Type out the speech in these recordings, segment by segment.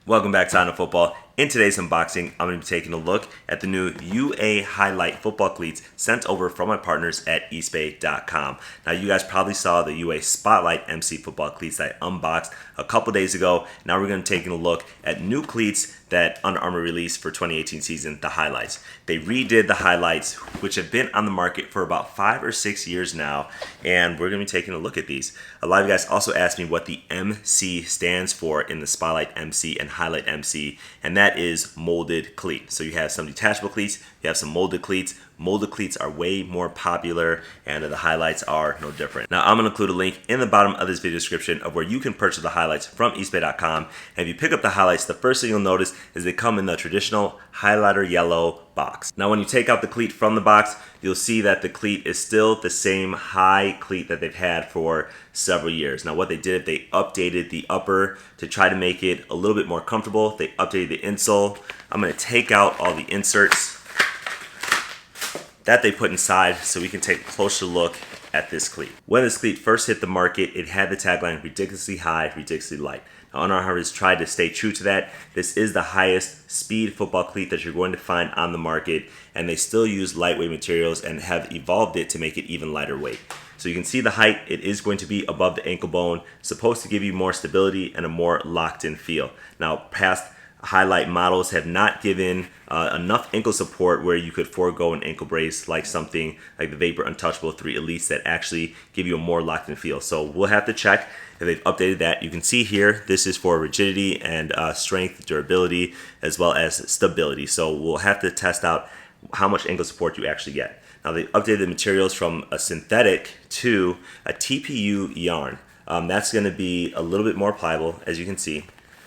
Welcome back to On Football. In today's unboxing, I'm going to be taking a look at the new UA Highlight football cleats sent over from my partners at eastbay.com. Now, you guys probably saw the UA Spotlight MC football cleats that I unboxed a couple days ago. Now we're going to take a look at new cleats that Under Armour released for 2018 season, the highlights. They redid the highlights, which have been on the market for about 5 or 6 years now, and we're going to be taking a look at these. A lot of you guys also asked me what the MC stands for in the Spotlight MC and Highlight MC, and that is molded cleat. So you have some detachable cleats, you have some molded cleats. Molded cleats are way more popular, and the highlights are no different. Now, I'm going to include a link in the bottom of this video description of where you can purchase the highlights from eastbay.com. And if you pick up the highlights, the first thing you'll notice is they come in the traditional highlighter yellow box. Now, when you take out the cleat from the box, you'll see that the cleat is still the same high cleat that they've had for several years. Now, what they did, they updated the upper to try to make it a little bit more comfortable. They updated the insole. I'm going to take out all the inserts that they put inside so we can take a closer look at this cleat. When this cleat first hit the market, it had the tagline ridiculously high, ridiculously light. Now, Under Armour has tried to stay true to that. This is the highest speed football cleat that you're going to find on the market, and they still use lightweight materials and have evolved it to make it even lighter weight. So you can see the height, it is going to be above the ankle bone, supposed to give you more stability and a more locked in feel. Now, past highlight models have not given enough ankle support where you could forego an ankle brace like something like the Vapor Untouchable 3 Elites that actually give you a more locked in feel. So we'll have to check if they've updated that. You can see here, this is for rigidity and strength, durability, as well as stability. So we'll have to test out how much ankle support you actually get. Now, they updated the materials from a synthetic to a TPU yarn. That's going to be a little bit more pliable, as you can see.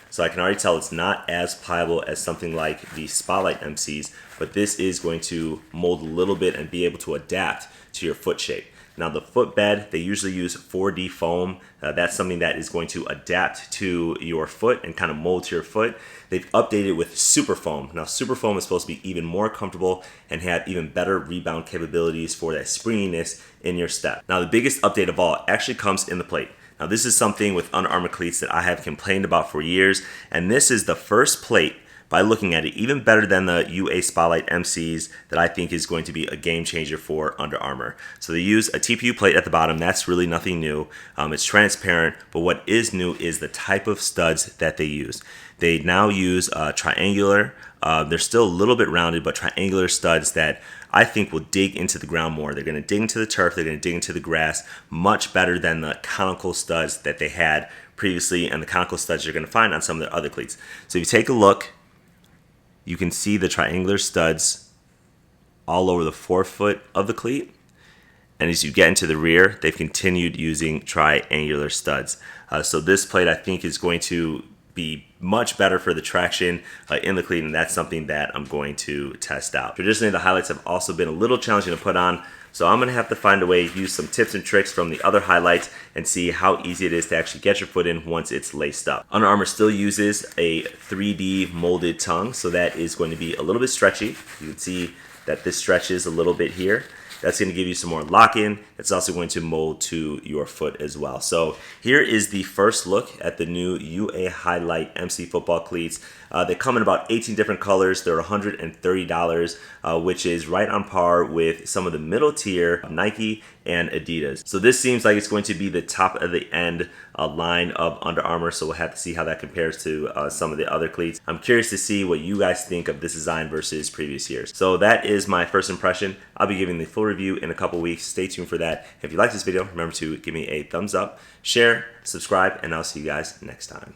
So I can already tell it's not as pliable as something like the Spotlight MCs, but this is going to mold a little bit and be able to adapt to your foot shape. Now, the footbed, they usually use 4D foam. That's something that is going to adapt to your foot and kind of mold to your foot. They've updated with super foam. Now, super foam is supposed to be even more comfortable and have even better rebound capabilities for that springiness in your step. Now, the biggest update of all actually comes in the plate. Now, this is something with Under Armour cleats that I have complained about for years, and this is the first plate, by looking at it, even better than the UA Spotlight MCs, that I think is going to be a game changer for Under Armour. So they use a TPU plate at the bottom. That's really nothing new. It's transparent, but what is new is the type of studs that they use. They now use triangular. They're still a little bit rounded, but triangular studs that I think will dig into the ground more. They're going to dig into the turf. They're going to dig into the grass much better than the conical studs that they had previously and the conical studs you're going to find on some of their other cleats. So if you take a look, you can see the triangular studs all over the forefoot of the cleat. And as you get into the rear, they've continued using triangular studs. So this plate, I think, is going to be much better for the traction in the cleat, and that's something that I'm going to test out. Traditionally, the highlights have also been a little challenging to put on, so I'm going to have to find a way to use some tips and tricks from the other highlights and see how easy it is to actually get your foot in once it's laced up. Under Armour still uses a 3D molded tongue, so that is going to be a little bit stretchy. You can see that this stretches a little bit here. That's going to give you some more lock-in. It's also going to mold to your foot as well. So here is the first look at the new UA Highlight MC football cleats. They come in about 18 different colors. They're $130, which is right on par with some of the middle tier Nike and Adidas. So this seems like it's going to be the top of the end line of Under Armour, so we'll have to see how that compares to some of the other cleats. I'm curious to see what you guys think of this design versus previous years. So that is my first impression. I'll be giving the full review in a couple weeks. Stay tuned for that. If you like this video, remember to give me a thumbs up, share, subscribe, and I'll see you guys next time.